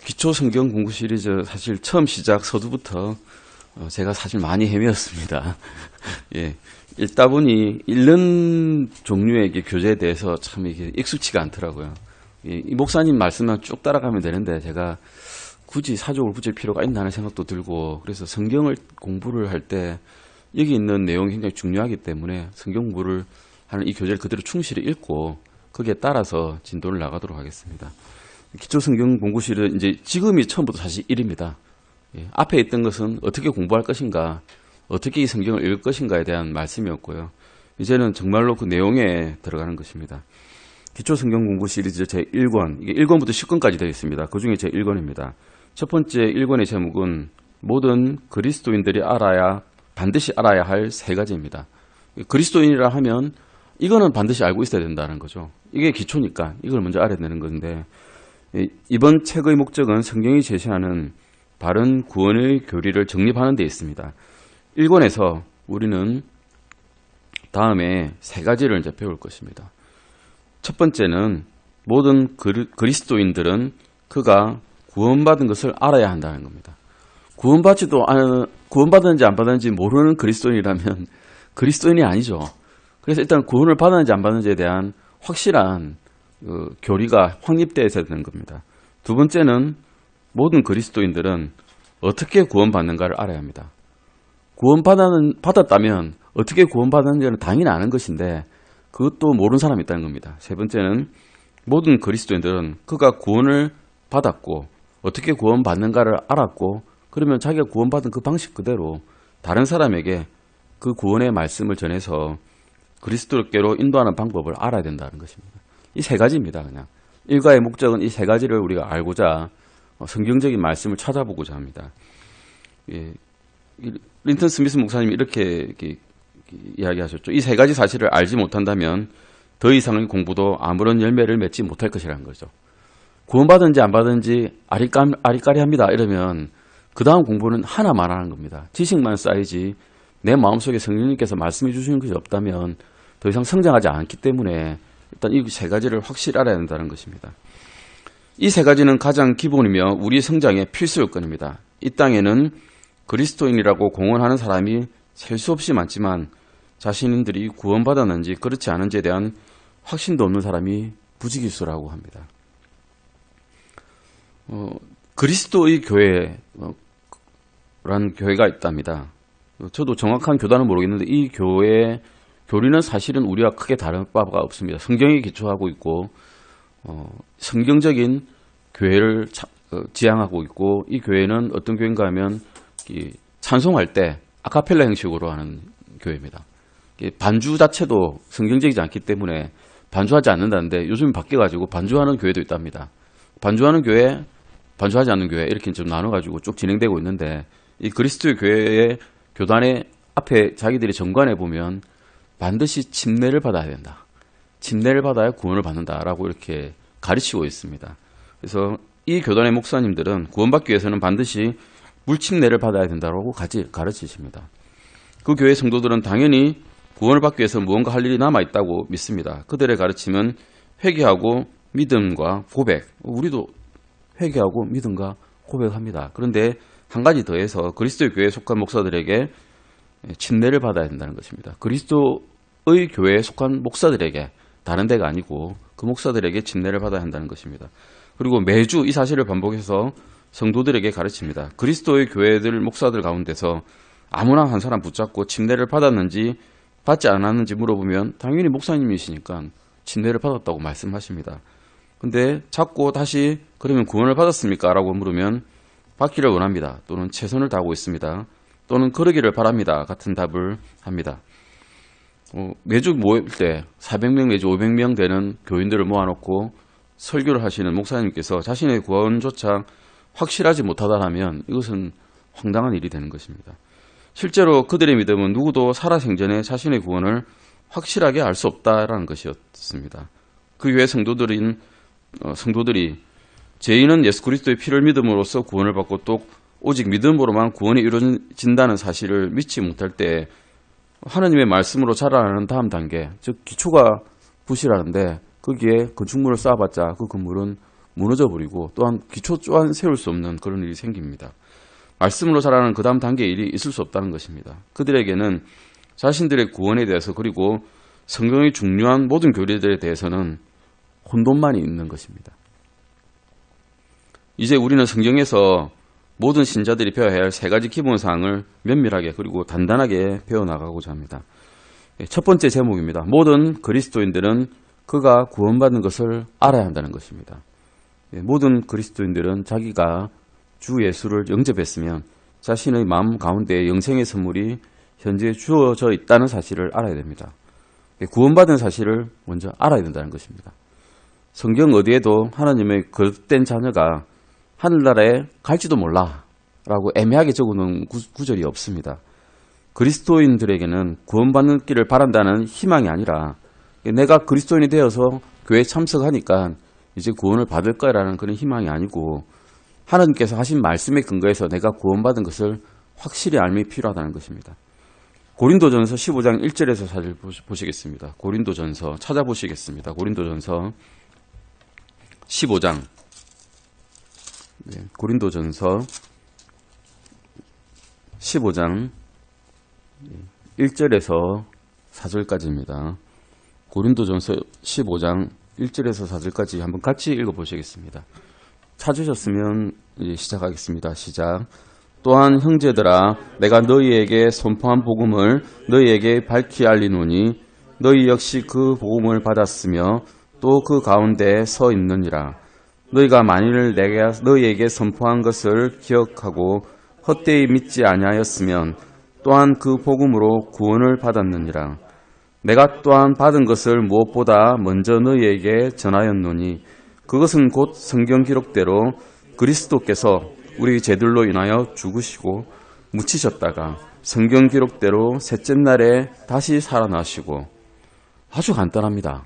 기초 성경 공부 시리즈 사실 처음 시작 서두부터 제가 사실 많이 헤매었습니다. 예, 읽다 보니 읽는 종류의 교재에 대해서 참 이게 익숙치가 않더라고요. 이 목사님 말씀만 쭉 따라가면 되는데 제가 굳이 사족을 붙일 필요가 있나 하는 생각도 들고, 그래서 성경을 공부를 할 때 여기 있는 내용이 굉장히 중요하기 때문에 성경 공부를 하는 이 교재를 그대로 충실히 읽고 거기에 따라서 진도를 나가도록 하겠습니다. 기초 성경 공부실은 이제 지금이 처음부터 사실 1입니다. 예, 앞에 있던 것은 어떻게 공부할 것인가, 어떻게 이 성경을 읽을 것인가에 대한 말씀이었고요. 이제는 정말로 그 내용에 들어가는 것입니다. 기초 성경 공부 시리즈 제 1권, 이게 1권부터 10권까지 되어 있습니다. 그 중에 제 1권입니다. 첫 번째 1권의 제목은 모든 그리스도인들이 반드시 알아야 할 세 가지입니다. 그리스도인이라 하면 이거는 반드시 알고 있어야 된다는 거죠. 이게 기초니까 이걸 먼저 알아야 되는 건데, 이번 책의 목적은 성경이 제시하는 바른 구원의 교리를 정립하는 데 있습니다. 1권에서 우리는 다음에 세 가지를 이제 배울 것입니다. 첫 번째는 모든 그리스도인들은 그가 구원받은 것을 알아야 한다는 겁니다. 구원받았는지 안 받았는지 모르는 그리스도인이라면 그리스도인이 아니죠. 그래서 일단 구원을 받았는지 안 받았는지에 대한 확실한 교리가 확립되어야 되는 겁니다. 두 번째는 모든 그리스도인들은 어떻게 구원받는가를 알아야 합니다. 받았다면 어떻게 구원받았는지는 당연히 아는 것인데 그것도 모르는 사람이 있다는 겁니다. 세 번째는 모든 그리스도인들은 그가 구원을 받았고 어떻게 구원받는가를 알았고, 그러면 자기가 구원받은 그 방식 그대로 다른 사람에게 그 구원의 말씀을 전해서 그리스도께로 인도하는 방법을 알아야 된다는 것입니다. 이 세 가지입니다. 그냥 일과의 목적은 이 세 가지를 우리가 알고자 성경적인 말씀을 찾아보고자 합니다. 예, 린턴 스미스 목사님이 이렇게 이야기하셨죠. 이 세 가지 사실을 알지 못한다면 더 이상의 공부도 아무런 열매를 맺지 못할 것이라는 거죠. 구원받은지 안 받은지 아리까리합니다 이러면 그 다음 공부는 하나만 하는 겁니다. 지식만 쌓이지 내 마음속에 성령님께서 말씀해 주시는 것이 없다면 더 이상 성장하지 않기 때문에 일단 이 세 가지를 확실히 알아야 된다는 것입니다. 이 세 가지는 가장 기본이며 우리 성장의 필수 요건입니다. 이 땅에는 그리스도인이라고 공언하는 사람이 셀 수 없이 많지만 자신들이 구원받았는지 그렇지 않은지에 대한 확신도 없는 사람이 부지기수라고 합니다. 그리스도의 교회라는 교회가 있답니다. 저도 정확한 교단은 모르겠는데 이 교회의 교리는 사실은 우리와 크게 다른 바가 없습니다. 성경에 기초하고 있고 성경적인 교회를 지향하고 있고, 이 교회는 어떤 교회인가 하면 찬송할 때 아카펠라 형식으로 하는 교회입니다. 반주 자체도 성경적이지 않기 때문에 반주하지 않는다는데 요즘 바뀌어가지고 반주하는 교회도 있답니다. 반주하는 교회, 반주하지 않는 교회 이렇게 좀 나눠가지고 쭉 진행되고 있는데, 이 그리스도의 교회의 교단의 앞에 자기들이 정관해 보면 반드시 침례를 받아야 된다. 침례를 받아야 구원을 받는다라고 이렇게 가르치고 있습니다. 그래서 이 교단의 목사님들은 구원받기 위해서는 반드시 물침례를 받아야 된다고 가르치십니다. 그 교회 성도들은 당연히 구원을 받기 위해서 무언가 할 일이 남아있다고 믿습니다. 그들의 가르침은 회개하고 믿음과 고백, 우리도 회개하고 믿음과 고백합니다. 그런데 한 가지 더해서 그리스도의 교회에 속한 목사들에게 침례를 받아야 된다는 것입니다. 그리스도의 교회에 속한 목사들에게, 다른 데가 아니고 그 목사들에게 침례를 받아야 한다는 것입니다. 그리고 매주 이 사실을 반복해서 성도들에게 가르칩니다. 그리스도의 교회들 목사들 가운데서 아무나 한 사람 붙잡고 침례를 받았는지 받지 않았는지 물어보면 당연히 목사님이시니까 침례를 받았다고 말씀하십니다. 근데 자꾸 다시 그러면 구원을 받았습니까? 라고 물으면 받기를 원합니다. 또는 최선을 다하고 있습니다. 또는 그러기를 바랍니다. 같은 답을 합니다. 매주 모일 때 400명 내지 500명 되는 교인들을 모아놓고 설교를 하시는 목사님께서 자신의 구원조차 확실하지 못하다면 이것은 황당한 일이 되는 것입니다. 실제로 그들의 믿음은 누구도 살아생전에 자신의 구원을 확실하게 알 수 없다라는 것이었습니다. 그 교회 성도들이 죄인은 예수 그리스도의 피를 믿음으로써 구원을 받고 또 오직 믿음으로만 구원이 이루어진다는 사실을 믿지 못할 때 하나님의 말씀으로 자라나는 다음 단계, 즉 기초가 부실하는데 거기에 건축물을 쌓아봤자 그 건물은 무너져버리고 또한 기초 또한 세울 수 없는 그런 일이 생깁니다. 말씀으로 자라는 그 다음 단계의 일이 있을 수 없다는 것입니다. 그들에게는 자신들의 구원에 대해서 그리고 성경의 중요한 모든 교리들에 대해서는 혼돈만이 있는 것입니다. 이제 우리는 성경에서 모든 신자들이 배워야 할 세 가지 기본사항을 면밀하게 그리고 단단하게 배워나가고자 합니다. 첫 번째 제목입니다. 모든 그리스도인들은 그가 구원받는 것을 알아야 한다는 것입니다. 모든 그리스도인들은 자기가 주 예수를 영접했으면 자신의 마음 가운데 영생의 선물이 현재 주어져 있다는 사실을 알아야 됩니다. 구원받은 사실을 먼저 알아야 된다는 것입니다. 성경 어디에도 하나님의 거듭된 자녀가 하늘나라에 갈지도 몰라 라고 애매하게 적어놓은 구절이 없습니다. 그리스도인들에게는 구원받는 길을 바란다는 희망이 아니라 내가 그리스도인이 되어서 교회에 참석하니까 이제 구원을 받을 거라는 그런 희망이 아니고 하나님께서 하신 말씀에 근거해서 내가 구원받은 것을 확실히 알미 필요하다는 것입니다. 고린도전서 15장 1절에서 4절 보시겠습니다. 고린도전서 찾아보시겠습니다. 고린도전서 15장 고린도전서 15장 1절에서 4절까지입니다. 고린도전서 15장 1절에서 4절까지 한번 같이 읽어보시겠습니다. 찾으셨으면 시작하겠습니다. 시작. 또한 형제들아 내가 너희에게 선포한 복음을 너희에게 밝히 알리노니 너희 역시 그 복음을 받았으며 또 그 가운데 서 있느니라. 너희가 만일 내가 너희에게 선포한 것을 기억하고 헛되이 믿지 아니하였으면 또한 그 복음으로 구원을 받았느니라. 내가 또한 받은 것을 무엇보다 먼저 너희에게 전하였노니 그것은 곧 성경 기록대로 그리스도께서 우리 죄들로 인하여 죽으시고 묻히셨다가 성경 기록대로 셋째 날에 다시 살아나시고. 아주 간단합니다.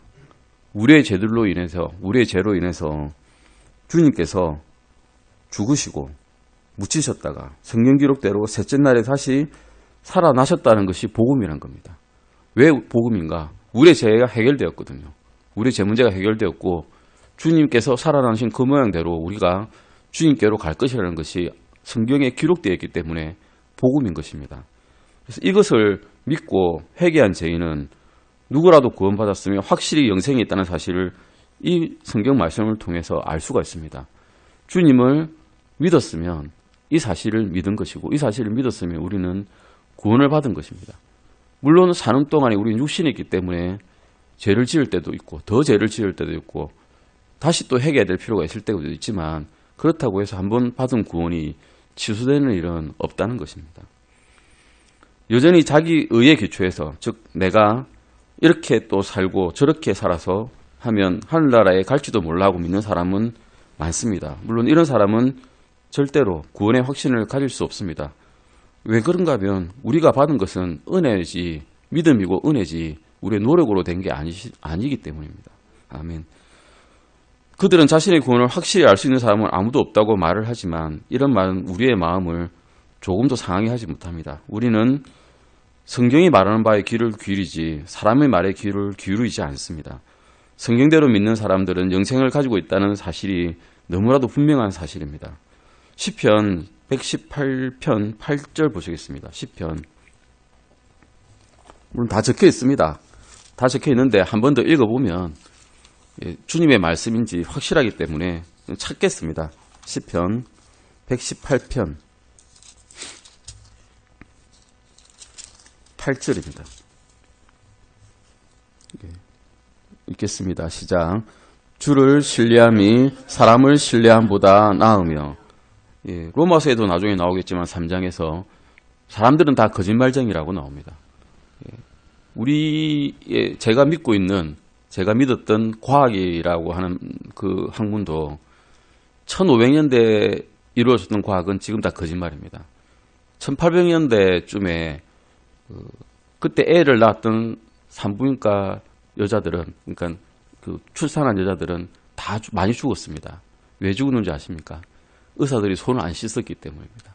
우리의 죄들로 인해서 우리의 죄로 인해서 주님께서 죽으시고 묻히셨다가 성경 기록대로 셋째 날에 다시 살아나셨다는 것이 복음이란 겁니다. 왜 복음인가? 우리의 죄가 해결되었거든요. 우리의 죄 문제가 해결되었고 주님께서 살아나신 그 모양대로 우리가 주님께로 갈 것이라는 것이 성경에 기록되어 있기 때문에 복음인 것입니다. 그래서 이것을 믿고 회개한 죄인은 누구라도 구원받았으며 확실히 영생이 있다는 사실을 이 성경 말씀을 통해서 알 수가 있습니다. 주님을 믿었으면 이 사실을 믿은 것이고 이 사실을 믿었으면 우리는 구원을 받은 것입니다. 물론 사는 동안에 우리는 육신이 있기 때문에 죄를 지을 때도 있고 더 죄를 지을 때도 있고 다시 또 회개해야 될 필요가 있을 때도 있지만 그렇다고 해서 한번 받은 구원이 취소되는 일은 없다는 것입니다. 여전히 자기 의에 기초해서 즉 내가 이렇게 또 살고 저렇게 살아서 하면 하늘나라에 갈지도 몰라 하고 믿는 사람은 많습니다. 물론 이런 사람은 절대로 구원의 확신을 가질 수 없습니다. 왜 그런가 하면 우리가 받은 것은 은혜지 믿음이고 은혜지 우리의 노력으로 된 게 아니기 때문입니다. 아멘. 그들은 자신의 구원을 확실히 알 수 있는 사람은 아무도 없다고 말을 하지만 이런 말은 우리의 마음을 조금도 상하게 하지 못합니다. 우리는 성경이 말하는 바에 귀를 기울이지 사람의 말에 귀를 기울이지 않습니다. 성경대로 믿는 사람들은 영생을 가지고 있다는 사실이 너무나도 분명한 사실입니다. 시편 118편 8절 보시겠습니다. 시편. 물론 다 적혀 있습니다. 다 적혀 있는데 한 번 더 읽어보면 주님의 말씀인지 확실하기 때문에 찾겠습니다. 시편 118편 8절입니다. 읽겠습니다. 시작. 주를 신뢰함이 사람을 신뢰함보다 나으며. 로마서에도 나중에 나오겠지만 3장에서 사람들은 다 거짓말쟁이라고 나옵니다. 제가 믿고 있는 제가 믿었던 과학이라고 하는 그 학문도 1500년대에 이루어졌던 과학은 지금 다 거짓말입니다. 1800년대쯤에 그때 애를 낳았던 산부인과 여자들은 그러니까 그 출산한 여자들은 다 많이 죽었습니다. 왜 죽었는지 아십니까? 의사들이 손을 안 씻었기 때문입니다.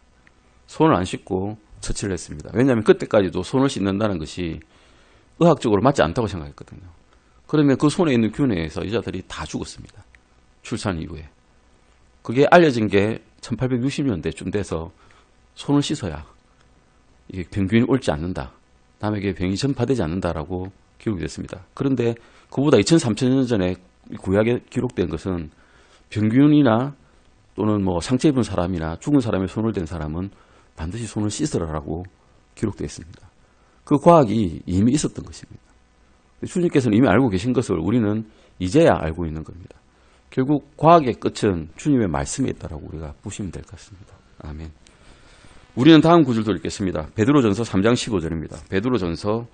손을 안 씻고 처치를 했습니다. 왜냐하면 그때까지도 손을 씻는다는 것이 의학적으로 맞지 않다고 생각했거든요. 그러면 그 손에 있는 균에 의해서 여자들이 다 죽었습니다. 출산 이후에. 그게 알려진 게 1860년대쯤 돼서 손을 씻어야 이게 병균이 옳지 않는다. 남에게 병이 전파되지 않는다라고 기록이 됐습니다. 그런데 그보다 2000, 3000년 전에 구약에 기록된 것은 병균이나 또는 뭐 상처 입은 사람이나 죽은 사람의 손을 댄 사람은 반드시 손을 씻으라라고 기록되어 있습니다. 그 과학이 이미 있었던 것입니다. 주님께서는 이미 알고 계신 것을 우리는 이제야 알고 있는 겁니다. 결국 과학의 끝은 주님의 말씀에 있다라고 우리가 보시면 될 것 같습니다. 아멘. 우리는 다음 구절도 읽겠습니다. 베드로전서 3장 15절입니다. 베드로전서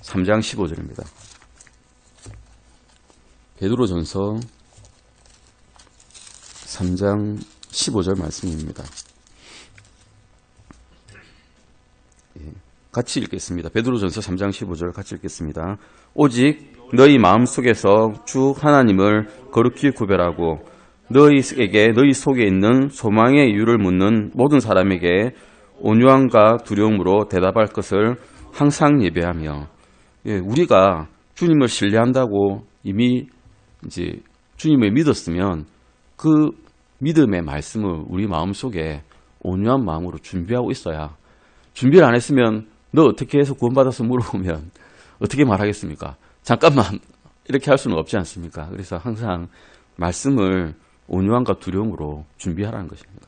3장 15절입니다. 베드로전서 3장 15절 말씀입니다. 같이 읽겠습니다. 베드로전서 3장 15절 같이 읽겠습니다. 오직 너희 마음속에서 주 하나님을 거룩히 구별하고 너희에게 너희 속에 있는 소망의 이유를 묻는 모든 사람에게 온유함과 두려움으로 대답할 것을 항상 예배하며, 우리가 주님을 신뢰한다고 이미 이제 주님을 믿었으면 그 믿음의 말씀을 우리 마음속에 온유한 마음으로 준비하고 있어야, 준비를 안 했으면 너 어떻게 해서 구원받아서 물어보면 어떻게 말하겠습니까? 잠깐만 이렇게 할 수는 없지 않습니까? 그래서 항상 말씀을 온유함과 두려움으로 준비하라는 것입니다.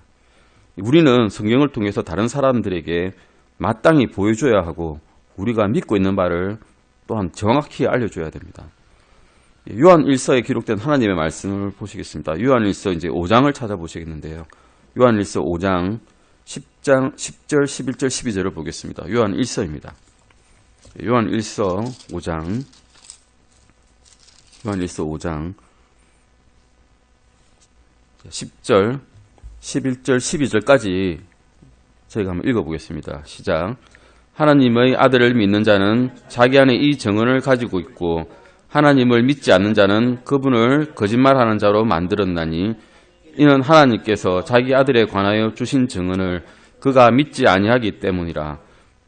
우리는 성경을 통해서 다른 사람들에게 마땅히 보여줘야 하고 우리가 믿고 있는 바를 또한 정확히 알려줘야 됩니다. 요한 1서에 기록된 하나님의 말씀을 보시겠습니다. 요한 1서 이제 5장을 찾아보시겠는데요. 요한 1서 5장 10절, 11절, 12절을 보겠습니다. 요한 1서입니다. 요한 1서 5장, 요한 1서 5장 10절, 11절, 12절까지 저희가 한번 읽어보겠습니다. 시작. 하나님의 아들을 믿는 자는 자기 안에 이 정언을 가지고 있고 하나님을 믿지 않는 자는 그분을 거짓말하는 자로 만들었나니 이는 하나님께서 자기 아들에 관하여 주신 정언을 그가 믿지 아니하기 때문이라.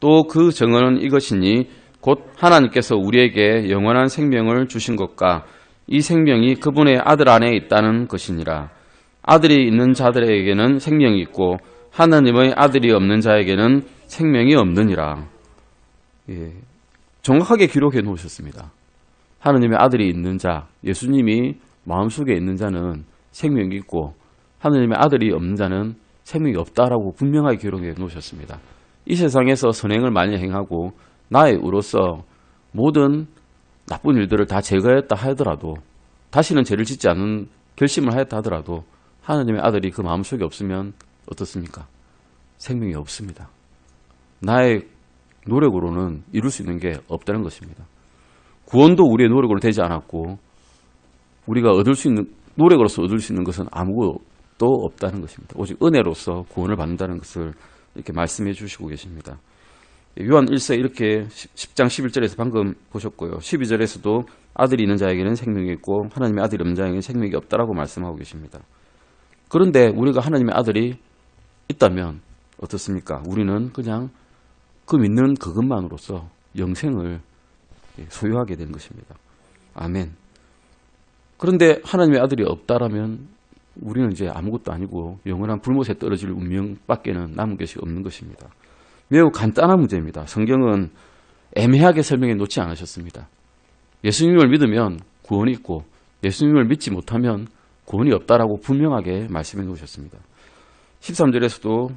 또 그 정언은 이것이니 곧 하나님께서 우리에게 영원한 생명을 주신 것과 이 생명이 그분의 아들 안에 있다는 것이니라. 아들이 있는 자들에게는 생명이 있고 하나님의 아들이 없는 자에게는 생명이 없느니라. 정확하게 기록해 놓으셨습니다. 하나님의 아들이 있는 자, 예수님이 마음속에 있는 자는 생명이 있고 하나님의 아들이 없는 자는 생명이 없다라고 분명하게 기록해 놓으셨습니다. 이 세상에서 선행을 많이 행하고 나의 의로서 모든 나쁜 일들을 다 제거했다 하더라도, 다시는 죄를 짓지 않는 결심을 하였다 하더라도 하나님의 아들이 그 마음속에 없으면 어떻습니까? 생명이 없습니다. 나의 노력으로는 이룰 수 있는 게 없다는 것입니다. 구원도 우리의 노력으로 되지 않았고 우리가 얻을 수 있는, 노력으로서 얻을 수 있는 것은 아무것도 없다는 것입니다. 오직 은혜로서 구원을 받는다는 것을 이렇게 말씀해 주시고 계십니다. 요한 1서 이렇게 10장 11절에서 방금 보셨고요. 12절에서도 아들이 있는 자에게는 생명이 있고 하나님의 아들이 없는 자에게는 생명이 없다라고 말씀하고 계십니다. 그런데 우리가 하나님의 아들이 있다면 어떻습니까? 우리는 그냥 그 믿는 그것만으로서 영생을 소유하게 되는 것입니다. 아멘. 그런데 하나님의 아들이 없다라면 우리는 이제 아무것도 아니고 영원한 불못에 떨어질 운명밖에는 남은 것이 없는 것입니다. 매우 간단한 문제입니다. 성경은 애매하게 설명해 놓지 않으셨습니다. 예수님을 믿으면 구원이 있고 예수님을 믿지 못하면 구원이 없다라고 분명하게 말씀해 놓으셨습니다. 13절에서도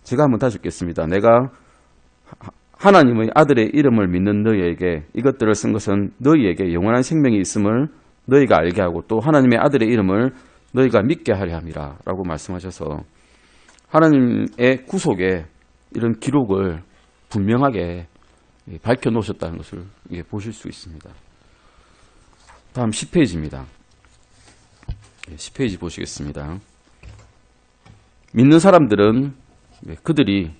제가 한번 다시 읽겠습니다. 내가 하나님의 아들의 이름을 믿는 너희에게 이것들을 쓴 것은 너희에게 영원한 생명이 있음을 너희가 알게 하고 또 하나님의 아들의 이름을 너희가 믿게 하려 함이라 라고 말씀하셔서 하나님의 구속에 이런 기록을 분명하게 밝혀놓으셨다는 것을 보실 수 있습니다. 다음 10페이지입니다. 10페이지 보시겠습니다. 믿는 사람들은 그들이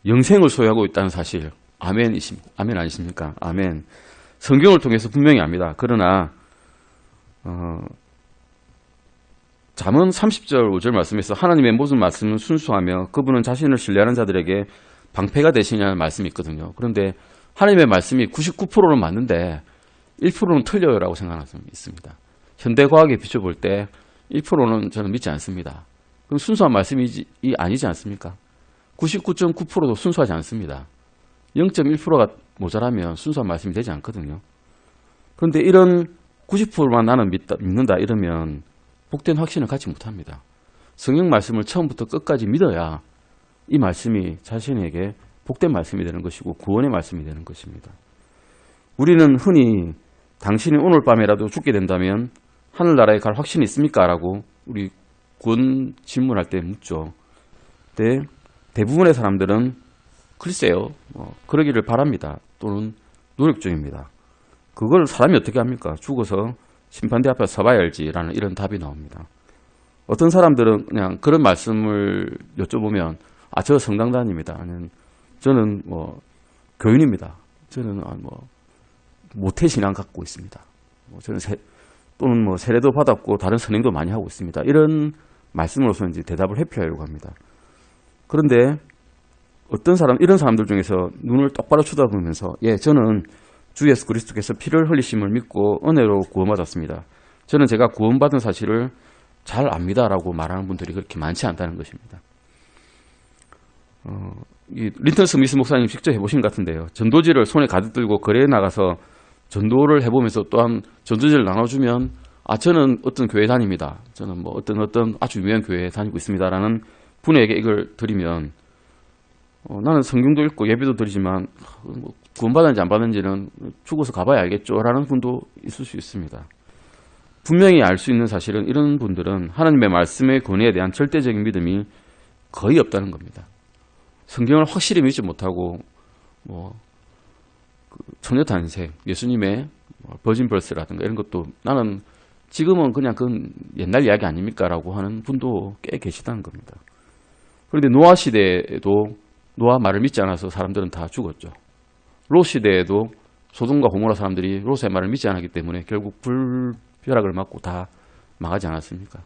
영생을 소유하고 있다는 사실, 아멘 아니십니까? 아멘. 성경을 통해서 분명히 압니다. 그러나 잠언 30절 5절 말씀에서 하나님의 모든 말씀은 순수하며 그분은 자신을 신뢰하는 자들에게 방패가 되시냐는 말씀이 있거든요. 그런데 하나님의 말씀이 99%는 맞는데 1%는 틀려요라고 생각하는 사람이 있습니다. 현대과학에 비춰볼 때 1%는 저는 믿지 않습니다. 그럼 순수한 말씀이 아니지 않습니까? 99.9%도 순수하지 않습니다. 0.1%가 모자라면 순수한 말씀이 되지 않거든요. 그런데 이런 90%만 나는 믿는다 이러면 복된 확신을 갖지 못합니다. 성경 말씀을 처음부터 끝까지 믿어야 이 말씀이 자신에게 복된 말씀이 되는 것이고 구원의 말씀이 되는 것입니다. 우리는 흔히 당신이 오늘 밤에라도 죽게 된다면 하늘나라에 갈 확신이 있습니까? 라고 우리 구원 질문할 때 묻죠. 근데 대부분의 사람들은 글쎄요, 그러기를 바랍니다. 또는 노력 중입니다. 그걸 사람이 어떻게 합니까? 죽어서 심판대 앞에 서봐야 알지라는 이런 답이 나옵니다. 어떤 사람들은 그냥 그런 말씀을 여쭤보면 저 성당단입니다. 아니면 저는 교인입니다. 저는 모태신앙 갖고 있습니다. 저는 또는 세례도 받았고 다른 선행도 많이 하고 있습니다. 이런 말씀으로서 이제 대답을 회피하려고 합니다. 그런데 이런 사람들 중에서 눈을 똑바로 쳐다보면서 저는 주 예수 그리스도께서 피를 흘리심을 믿고 은혜로 구원받았습니다. 저는 제가 구원받은 사실을 잘 압니다라고 말하는 분들이 그렇게 많지 않다는 것입니다. 린턴 스미스 목사님 직접 해보신 것 같은데요. 전도지를 손에 가득 들고 거리에 나가서 전도를 해보면서 또한 전도지를 나눠주면 저는 어떤 교회 다닙니다. 저는 어떤 아주 유명한 교회에 다니고 있습니다라는 분에게 이걸 드리면 나는 성경도 읽고 예배도 드리지만 구원받았는지 안 받았는지는 죽어서 가봐야 알겠죠 라는 분도 있을 수 있습니다. 분명히 알 수 있는 사실은 이런 분들은 하나님의 말씀의 권위에 대한 절대적인 믿음이 거의 없다는 겁니다. 성경을 확실히 믿지 못하고 처녀탄생, 예수님의 버진 버스라든가 이런 것도 나는 지금은 그냥 그건 옛날 이야기 아닙니까? 라고 하는 분도 꽤 계시다는 겁니다. 그런데 노아 시대에도 노아 말을 믿지 않아서 사람들은 다 죽었죠. 롯 시대에도 소돔과 고모라 사람들이 롯의 말을 믿지 않았기 때문에 결국 불벼락을 맞고 다 망하지 않았습니까?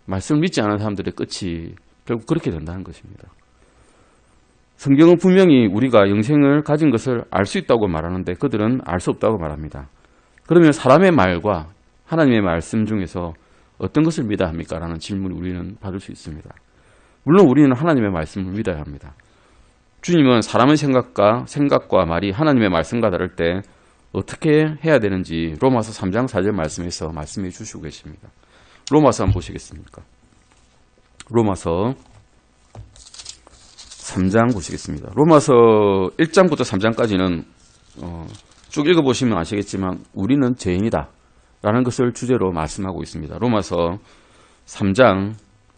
말씀을 믿지 않은 사람들의 끝이 결국 그렇게 된다는 것입니다. 성경은 분명히 우리가 영생을 가진 것을 알 수 있다고 말하는데 그들은 알 수 없다고 말합니다. 그러면 사람의 말과 하나님의 말씀 중에서 어떤 것을 믿어야 합니까? 라는 질문을 우리는 받을 수 있습니다. 물론 우리는 하나님의 말씀을 믿어야 합니다. 주님은 사람의 생각과 말이 하나님의 말씀과 다를 때 어떻게 해야 되는지 로마서 3장 4절 말씀에서 말씀해 주시고 계십니다. 로마서 한번 보시겠습니까? 로마서 3장 보시겠습니다. 로마서 1장부터 3장까지는 쭉 읽어보시면 아시겠지만 우리는 죄인이다 라는 것을 주제로 말씀하고 있습니다. 로마서 3장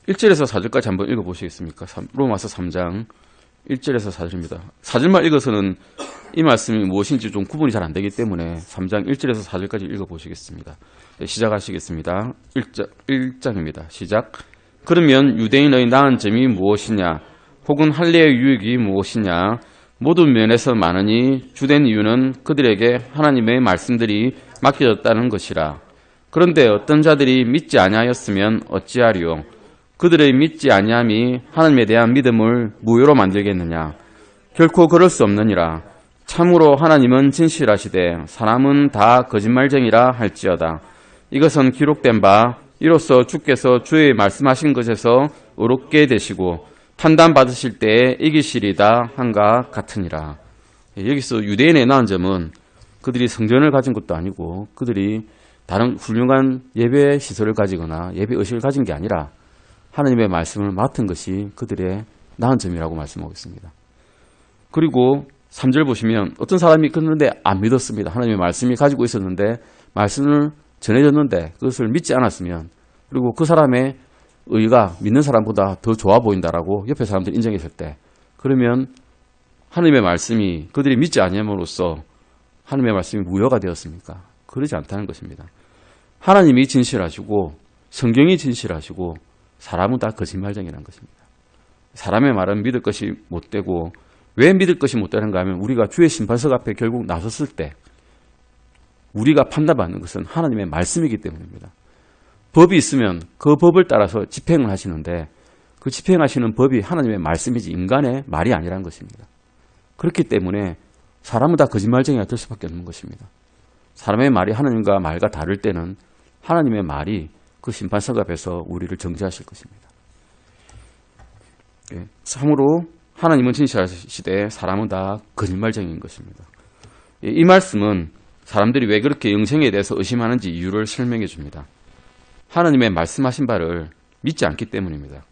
1절에서 4절까지 한번 읽어보시겠습니까? 로마서 3장 1절에서 4절입니다. 4절만 읽어서는 이 말씀이 무엇인지 좀 구분이 잘 안 되기 때문에 3장 1절에서 4절까지 읽어보시겠습니다. 시작하시겠습니다. 1장입니다. 시작. 그러면 유대인의 나은 점이 무엇이냐? 혹은 할례의 유익이 무엇이냐? 모든 면에서 많으니 주된 이유는 그들에게 하나님의 말씀들이 맡겨졌다는 것이라. 그런데 어떤 자들이 믿지 아니하였으면 어찌하리요? 그들의 믿지 아니함이 하나님에 대한 믿음을 무효로 만들겠느냐? 결코 그럴 수 없느니라. 참으로 하나님은 진실하시되 사람은 다 거짓말쟁이라 할지어다. 이것은 기록된 바 이로써 주께서 주의 말씀하신 것에서 의롭게 되시고 판단받으실 때에 이기시리다 한가 같으니라. 여기서 유대인의 나은 점은 그들이 성전을 가진 것도 아니고 그들이 다른 훌륭한 예배 시설을 가지거나 예배 의식을 가진 게 아니라 하나님의 말씀을 맡은 것이 그들의 나은 점이라고 말씀하고 있습니다. 그리고 3절 보시면 어떤 사람이 그런데 안 믿었습니다. 하나님의 말씀이 가지고 있었는데 말씀을 전해졌는데 그것을 믿지 않았으면 그리고 그 사람의 의가 믿는 사람보다 더 좋아 보인다라고 옆에 사람들이 인정했을 때 그러면 하나님의 말씀이 그들이 믿지 아니함으로써 하나님의 말씀이 무효가 되었습니까? 그러지 않다는 것입니다. 하나님이 진실하시고 성경이 진실하시고 사람은 다 거짓말쟁이라는 것입니다. 사람의 말은 믿을 것이 못되고 왜 믿을 것이 못되는가 하면 우리가 주의 심판석 앞에 결국 나섰을 때 우리가 판단받는 것은 하나님의 말씀이기 때문입니다. 법이 있으면 그 법을 따라서 집행을 하시는데 그 집행하시는 법이 하나님의 말씀이지 인간의 말이 아니라는 것입니다. 그렇기 때문에 사람은 다 거짓말쟁이가 될 수밖에 없는 것입니다. 사람의 말이 하나님과 말과 다를 때는 하나님의 말이 그 심판석 앞에서 우리를 정죄하실 것입니다. 참으로 하나님은 진실하시되 사람은 다 거짓말쟁이인 것입니다. 이 말씀은 사람들이 왜 그렇게 영생에 대해서 의심하는지 이유를 설명해 줍니다. 하나님의 말씀하신 바를 믿지 않기 때문입니다.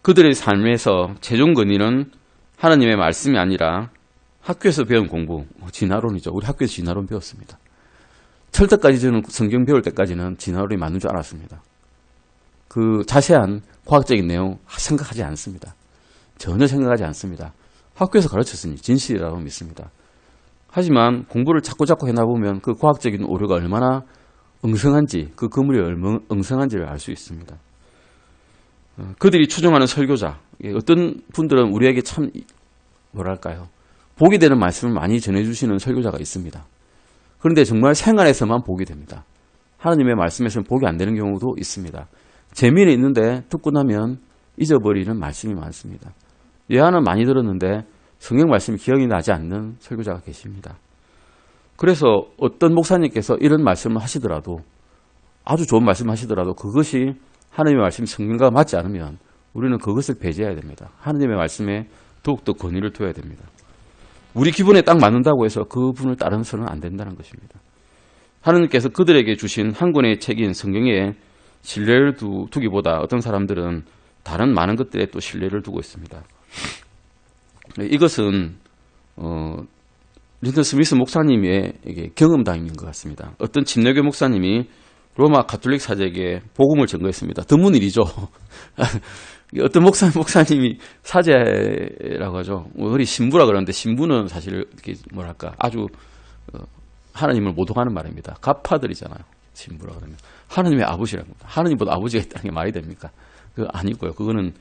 그들의 삶에서 최종 근원은 하나님의 말씀이 아니라 학교에서 배운 공부, 진화론이죠. 우리 학교에서 진화론 배웠습니다. 철떡까지 저는 성경 배울 때까지는 진화론이 맞는 줄 알았습니다. 그 자세한 과학적인 내용 생각하지 않습니다. 전혀 생각하지 않습니다. 학교에서 가르쳤으니 진실이라고 믿습니다. 하지만 공부를 자꾸 해나보면 그 과학적인 오류가 얼마나 엉성한지, 그 그물이 얼마나 엉성한지를 알 수 있습니다. 그들이 추종하는 설교자, 어떤 분들은 우리에게 참 뭐랄까요, 복이 되는 말씀을 많이 전해주시는 설교자가 있습니다. 그런데 정말 생활에서만 복이 됩니다. 하나님의 말씀에서는 복이 안 되는 경우도 있습니다. 재미는 있는데 듣고 나면 잊어버리는 말씀이 많습니다. 예화는 많이 들었는데 성경 말씀이 기억이 나지 않는 설교자가 계십니다. 그래서 어떤 목사님께서 이런 말씀을 하시더라도, 아주 좋은 말씀을 하시더라도 그것이 하나님의 말씀이 성경과 맞지 않으면 우리는 그것을 배제해야 됩니다. 하나님의 말씀에 더욱더 권위를 둬야 됩니다. 우리 기분에 딱 맞는다고 해서 그분을 따라서는 안 된다는 것입니다. 하나님께서 그들에게 주신 한 권의 책인 성경에 신뢰를 두기보다 어떤 사람들은 다른 많은 것들에 또 신뢰를 두고 있습니다. 이것은 린턴 스미스 목사님의 경험담인 것 같습니다. 어떤 침례교 목사님이 로마 가톨릭 사제에게 복음을 전거했습니다. 드문 일이죠. 어떤 목사님이 사제라고 하죠. 우리 신부라 그러는데 신부는 사실 이렇게 뭐랄까 아주 하나님을 모독하는 말입니다. 가파들이잖아요. 신부라 그러면 하나님의 아버지라고 합니다. 하나님보다 아버지가 있다는 게 말이 됩니까? 그거 아니고요. 그거는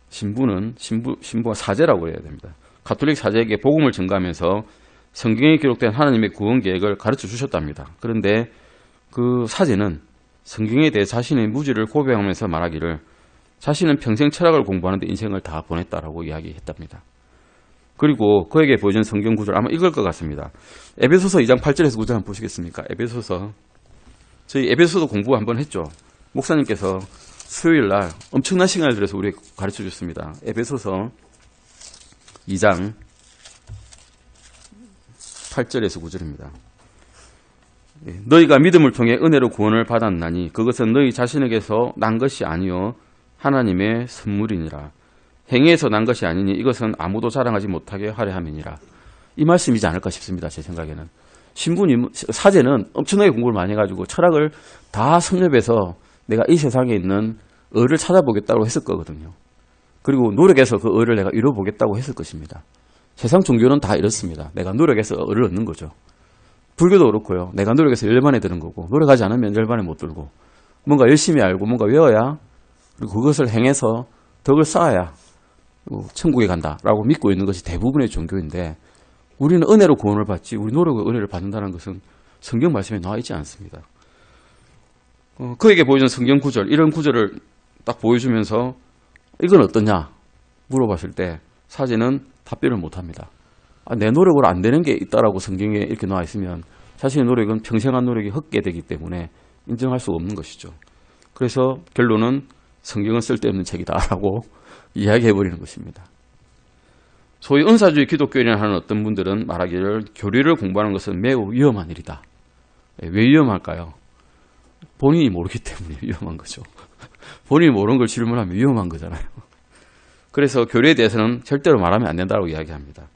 신부가 사제라고 해야 됩니다. 가톨릭 사제에게 복음을 전가하면서 성경에 기록된 하나님의 구원 계획을 가르쳐 주셨답니다. 그런데 그 사제는 성경에 대해 자신의 무지를 고백하면서 말하기를 자신은 평생 철학을 공부하는데 인생을 다 보냈다라고 이야기했답니다. 그리고 그에게 보여준 성경 구절 아마 이걸 것 같습니다. 에베소서 2장 8절에서 9절 한번 보시겠습니까? 에베소서. 저희 에베소서 공부 한번 했죠. 목사님께서 수요일 날 엄청난 시간을 들여서 우리에게 가르쳐 줬습니다. 에베소서 2장 8절에서 9절입니다. 너희가 믿음을 통해 은혜로 구원을 받았나니 그것은 너희 자신에게서 난 것이 아니요 하나님의 선물이니라. 행위에서 난 것이 아니니 이것은 아무도 자랑하지 못하게 하려 함이니라. 이 말씀이지 않을까 싶습니다. 제 생각에는. 사제는 엄청나게 공부를 많이 해가지고 철학을 다 섭렵해서 내가 이 세상에 있는 의를 찾아보겠다고 했을 거거든요. 그리고 노력해서 그 의를 내가 이뤄보겠다고 했을 것입니다. 세상 종교는 다 이렇습니다. 내가 노력해서 의를 얻는 거죠. 불교도 그렇고요. 내가 노력해서 열반에 드는 거고 노력하지 않으면 열반에 못 들고 뭔가 열심히 알고 뭔가 외워야 그리고 그것을 행해서 덕을 쌓아야 천국에 간다라고 믿고 있는 것이 대부분의 종교인데 우리는 은혜로 구원을 받지 우리 노력의 은혜를 받는다는 것은 성경 말씀에 나와 있지 않습니다. 그에게 보여준 성경 구절, 이런 구절을 딱 보여주면서 이건 어떠냐 물어봤을 때 사제는 답변을 못합니다. 내 노력으로 안 되는 게 있다라고 성경에 이렇게 나와 있으면 자신의 노력은 평생한 노력이 헛게 되기 때문에 인정할 수 없는 것이죠. 그래서 결론은 성경은 쓸데없는 책이다라고 이야기해버리는 것입니다. 소위 은사주의 기독교인을 하는 어떤 분들은 말하기를 교리를 공부하는 것은 매우 위험한 일이다. 왜 위험할까요? 본인이 모르기 때문에 위험한 거죠. 본인이 모르는 걸 질문하면 위험한 거잖아요. 그래서 교리에 대해서는 절대로 말하면 안 된다고 이야기합니다.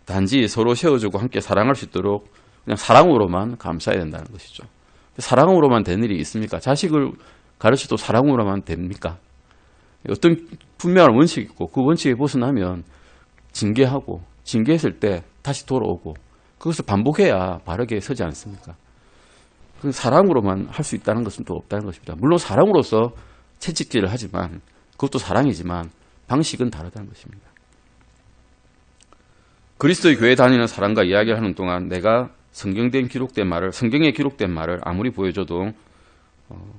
단지 서로 세워주고 함께 사랑할 수 있도록 그냥 사랑으로만 감싸야 된다는 것이죠. 사랑으로만 된 일이 있습니까? 자식을 가르쳐도 사랑으로만 됩니까? 어떤 분명한 원칙이 있고 그 원칙에 벗어나면 징계하고 징계했을 때 다시 돌아오고 그것을 반복해야 바르게 서지 않습니까? 그 사랑으로만 할 수 있다는 것은 또 없다는 것입니다. 물론 사랑으로서 채찍질을 하지만 그것도 사랑이지만 방식은 다르다는 것입니다. 그리스도의 교회 다니는 사람과 이야기를 하는 동안 내가 성경에 기록된 말을 아무리 보여줘도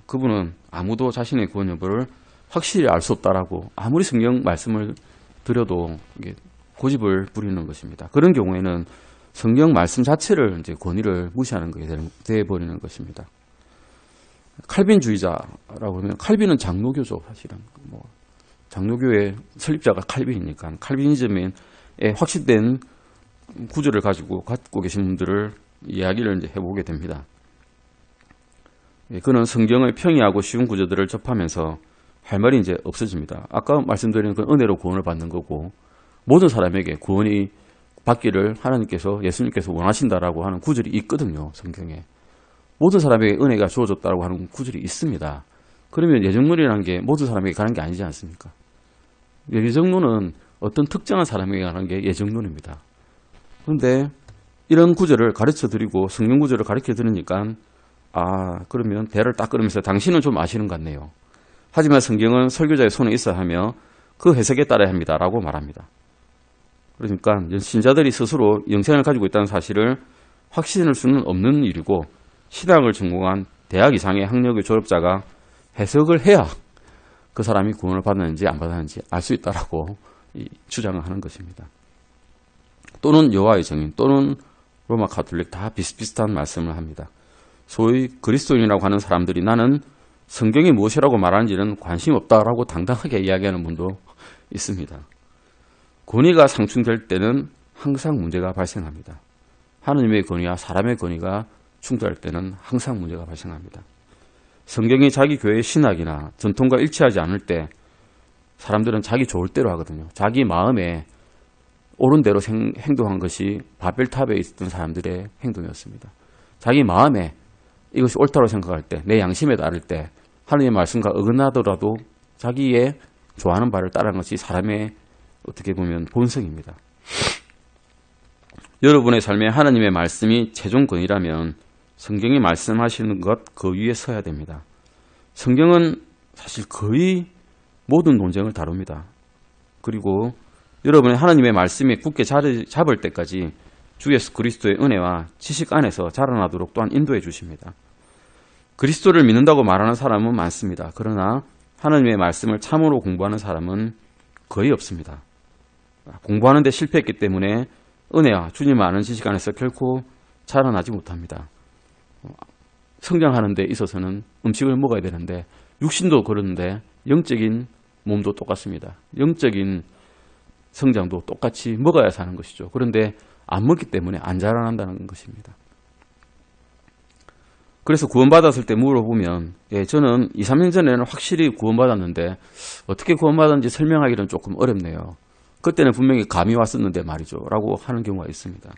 그분은 아무도 자신의 구원 여부를 확실히 알 수 없다라고 아무리 성경 말씀을 드려도 이게 고집을 부리는 것입니다. 그런 경우에는 성경 말씀 자체를 이제 권위를 무시하는 것이 되어버리는 것입니다. 칼빈주의자라고 하면 칼빈은 장로교죠, 사실은. 장로교회 설립자가 칼빈이니까 칼빈이즘에 확실된 구조를 갖고 계신 분들을 이야기를 이제 해보게 됩니다. 그는 성경의 평이하고 쉬운 구조들을 접하면서 할 말이 이제 없어집니다. 아까 말씀드린 그 은혜로 구원을 받는 거고 모든 사람에게 구원이 받기를 하나님께서 예수님께서 원하신다라고 하는 구절이 있거든요. 성경에. 모든 사람에게 은혜가 주어졌다고 하는 구절이 있습니다. 그러면 예정론이라는 게 모든 사람에게 가는 게 아니지 않습니까? 예정론은 어떤 특정한 사람에게 가는 게 예정론입니다. 그런데 이런 구절을 가르쳐 드리고 성경 구절을 가르쳐 드리니까 그러면 배를 딱 끓으면서 당신은 좀 아시는 것 같네요. 하지만 성경은 설교자의 손에 있어야 하며 그 해석에 따라야 합니다. 라고 말합니다. 그러니까 신자들이 스스로 영생을 가지고 있다는 사실을 확신할 수는 없는 일이고 신학을 전공한 대학 이상의 학력의 졸업자가 해석을 해야 그 사람이 구원을 받았는지 안 받았는지 알 수 있다라고 주장을 하는 것입니다. 또는 여호와의 증인 또는 로마 가톨릭 다 비슷비슷한 말씀을 합니다. 소위 그리스도인이라고 하는 사람들이 나는 성경이 무엇이라고 말하는지는 관심 없다라고 당당하게 이야기하는 분도 있습니다. 권위가 상충될 때는 항상 문제가 발생합니다. 하느님의 권위와 사람의 권위가 충돌할 때는 항상 문제가 발생합니다. 성경이 자기 교회의 신학이나 전통과 일치하지 않을 때 사람들은 자기 좋을 대로 하거든요. 자기 마음에 옳은 대로 행동한 것이 바벨탑에 있었던 사람들의 행동이었습니다. 자기 마음에 이것이 옳다고 생각할 때, 내 양심에 따를 때 하느님의 말씀과 어긋나더라도 자기의 좋아하는 바를 따르는 것이 사람의 어떻게 보면 본성입니다. 여러분의 삶에 하나님의 말씀이 최종 권위라면 성경이 말씀하시는 것 그 위에 서야 됩니다. 성경은 사실 거의 모든 논쟁을 다룹니다. 그리고 여러분의 하나님의 말씀이 굳게 자리 잡을 때까지 주 예수 그리스도의 은혜와 지식 안에서 자라나도록 또한 인도해 주십니다. 그리스도를 믿는다고 말하는 사람은 많습니다. 그러나 하나님의 말씀을 참으로 공부하는 사람은 거의 없습니다. 공부하는 데 실패했기 때문에 은혜와 주님을 아는 지식 안에서 결코 자라나지 못합니다. 성장하는 데 있어서는 음식을 먹어야 되는데 육신도 그러는데 영적인 몸도 똑같습니다. 영적인 성장도 똑같이 먹어야 사는 것이죠. 그런데 안 먹기 때문에 안 자라난다는 것입니다. 그래서 구원받았을 때 물어보면 저는 2, 3년 전에는 확실히 구원받았는데 어떻게 구원받았는지 설명하기는 조금 어렵네요. 그때는 분명히 감이 왔었는데 말이죠. 라고 하는 경우가 있습니다.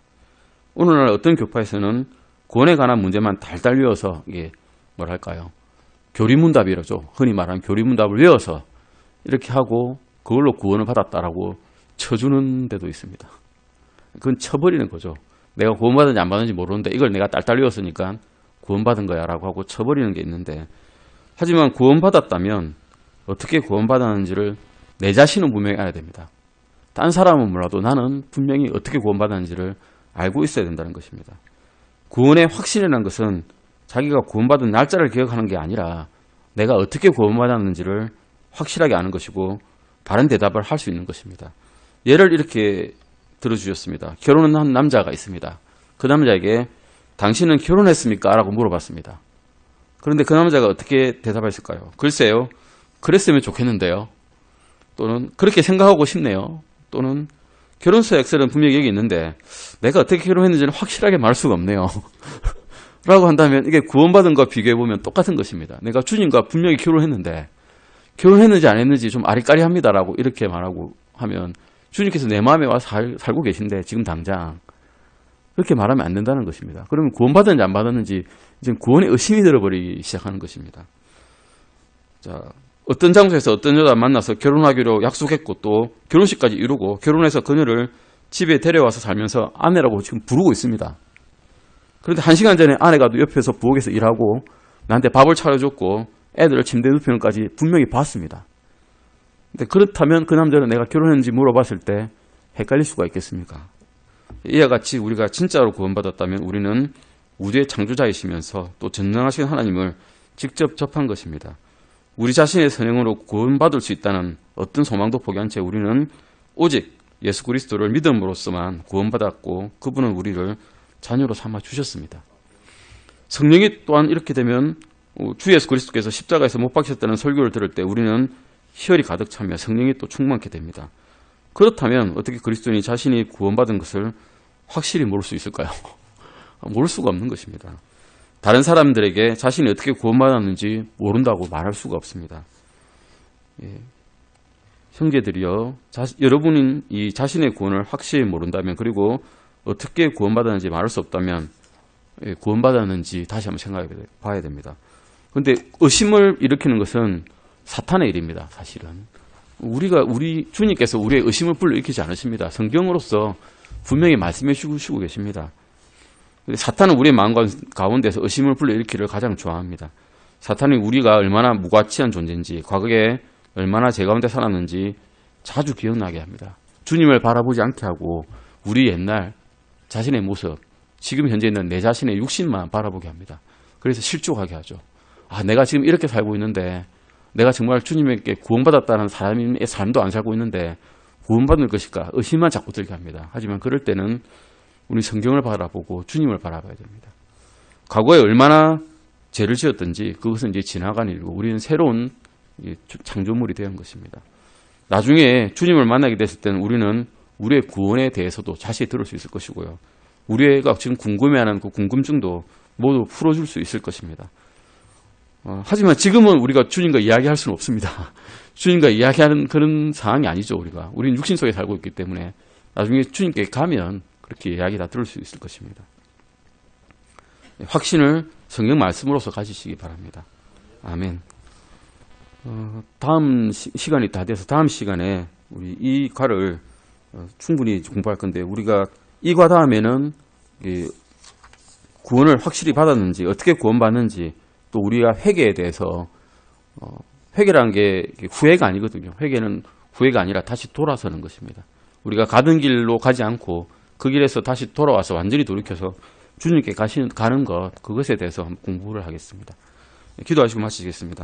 오늘날 어떤 교파에서는 구원에 관한 문제만 달달 외워서 이게 뭐랄까요? 교리문답이라죠. 흔히 말하는 교리문답을 외워서 이렇게 하고 그걸로 구원을 받았다라고 쳐주는 데도 있습니다. 그건 쳐버리는 거죠. 내가 구원받은지 안 받은지 모르는데 이걸 내가 딸딸 외웠으니까 구원받은 거야 라고 하고 쳐버리는 게 있는데, 하지만 구원받았다면 어떻게 구원받았는지를 내 자신은 분명히 알아야 됩니다. 딴 사람은 몰라도 나는 분명히 어떻게 구원받았는지를 알고 있어야 된다는 것입니다. 구원의 확신이라는 것은 자기가 구원받은 날짜를 기억하는 게 아니라 내가 어떻게 구원받았는지를 확실하게 아는 것이고 바른 대답을 할 수 있는 것입니다. 예를 이렇게 들어주셨습니다. 결혼한 남자가 있습니다. 그 남자에게 당신은 결혼했습니까? 라고 물어봤습니다. 그런데 그 남자가 어떻게 대답했을까요? 글쎄요, 그랬으면 좋겠는데요. 또는 그렇게 생각하고 싶네요. 또는 결혼서 엑셀은 분명히 여기 있는데 내가 어떻게 결혼했는지는 확실하게 말할 수가 없네요. 라고 한다면 이게 구원받은 것과 비교해보면 똑같은 것입니다. 내가 주님과 분명히 결혼했는데 결혼했는지 안 했는지 좀 아리까리합니다 라고 이렇게 말하고 하면 주님께서 내 마음에 와서 살고 계신데 지금 당장 그렇게 말하면 안 된다는 것입니다. 그러면 구원받았는지 안 받았는지 이제 구원에 의심이 들어버리기 시작하는 것입니다. 자, 어떤 장소에서 어떤 여자 만나서 결혼하기로 약속했고 또 결혼식까지 이루고 결혼해서 그녀를 집에 데려와서 살면서 아내라고 지금 부르고 있습니다. 그런데 1시간 전에 아내가 옆에서 부엌에서 일하고 나한테 밥을 차려줬고 애들을 침대에 눕히는 것까지 분명히 봤습니다. 근데 그렇다면 그 남자는 내가 결혼했는지 물어봤을 때 헷갈릴 수가 있겠습니까? 이와 같이 우리가 진짜로 구원받았다면 우리는 우주의 창조자이시면서 또 전능하신 하나님을 직접 접한 것입니다. 우리 자신의 선행으로 구원받을 수 있다는 어떤 소망도 포기한 채 우리는 오직 예수 그리스도를 믿음으로써만 구원받았고 그분은 우리를 자녀로 삼아 주셨습니다. 성령이 또한 이렇게 되면 주 예수 그리스도께서 십자가에서 못 박히셨다는 설교를 들을 때 우리는 희열이 가득 차며 성령이 또 충만케 됩니다. 그렇다면 어떻게 그리스도인이 자신이 구원받은 것을 확실히 모를 수 있을까요? 모를 수가 없는 것입니다. 다른 사람들에게 자신이 어떻게 구원받았는지 모른다고 말할 수가 없습니다. 형제들이여, 여러분이 이 자신의 구원을 확실히 모른다면, 그리고 어떻게 구원받았는지 말할 수 없다면 구원받았는지 다시 한번 생각해 봐야 됩니다. 그런데 의심을 일으키는 것은 사탄의 일입니다. 사실은 우리 주님께서 우리의 의심을 불러일으키지 않으십니다. 성경으로서 분명히 말씀해 주시고 계십니다. 사탄은 우리의 마음 가운데서 의심을 불러일으키를 가장 좋아합니다. 사탄이 우리가 얼마나 무가치한 존재인지, 과거에 얼마나 죄 가운데 살았는지 자주 기억나게 합니다. 주님을 바라보지 않게 하고 우리 옛날 자신의 모습, 지금 현재 있는 내 자신의 육신만 바라보게 합니다. 그래서 실족하게 하죠. 내가 지금 이렇게 살고 있는데, 내가 정말 주님에게 구원받았다는 사람의 삶도 안 살고 있는데 구원받을 것일까? 의심만 자꾸 들게 합니다. 하지만 그럴 때는 우리 성경을 바라보고 주님을 바라봐야 됩니다. 과거에 얼마나 죄를 지었든지 그것은 이제 지나간 일이고 우리는 새로운 창조물이 된 것입니다. 나중에 주님을 만나게 됐을 때는 우리는 우리의 구원에 대해서도 자세히 들을 수 있을 것이고요. 우리가 지금 궁금해하는 그 궁금증도 모두 풀어줄 수 있을 것입니다. 하지만 지금은 우리가 주님과 이야기할 수는 없습니다. 주님과 이야기하는 그런 상황이 아니죠. 우리는 육신 속에 살고 있기 때문에 나중에 주님께 가면 그렇게 이야기 다 들을 수 있을 것입니다. 확신을 성경 말씀으로서 가지시기 바랍니다. 아멘. 다음 시간이 다 돼서 다음 시간에 우리 이 과를 충분히 공부할 건데, 우리가 이 과 다음에는 구원을 확실히 받았는지, 어떻게 구원받는지, 또 우리가 회개에 대해서, 회개라는 게 후회가 아니거든요. 회개는 후회가 아니라 다시 돌아서는 것입니다. 우리가 가던 길로 가지 않고 그 길에서 다시 돌아와서 완전히 돌이켜서 주님께 가는 것, 그것에 대해서 공부를 하겠습니다. 기도하시고 마치겠습니다.